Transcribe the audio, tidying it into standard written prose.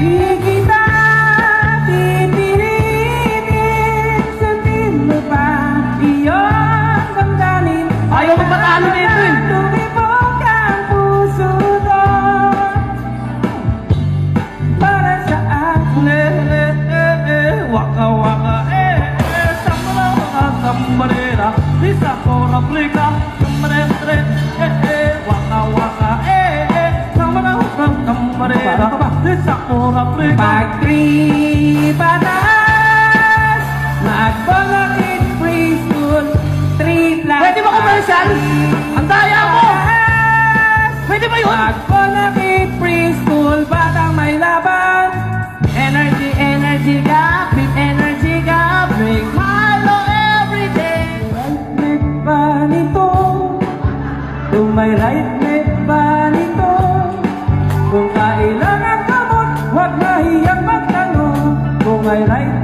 Di kita pipilitin, sundin mo ba iyong damdamin? Ayaw magpatalo nito eh. Tumibok ang puso ko para sa akin. Waka waka sambarera, isa ko replika, sambarera, waka waka sambarera, isa ko replika. Pagtripatas, magbangakit preschool, 3 plus. Pwede ba commercial? Ang daya mo! Pwede ba yun? Magbangakit preschool, batang may laban. Energy, energy ka, big energy ka, bring Milo every day. Right mate ba nito? Kung may right mate ba nito? Kung kailangan gamot, huwag na hiyang magtanong. Kung may right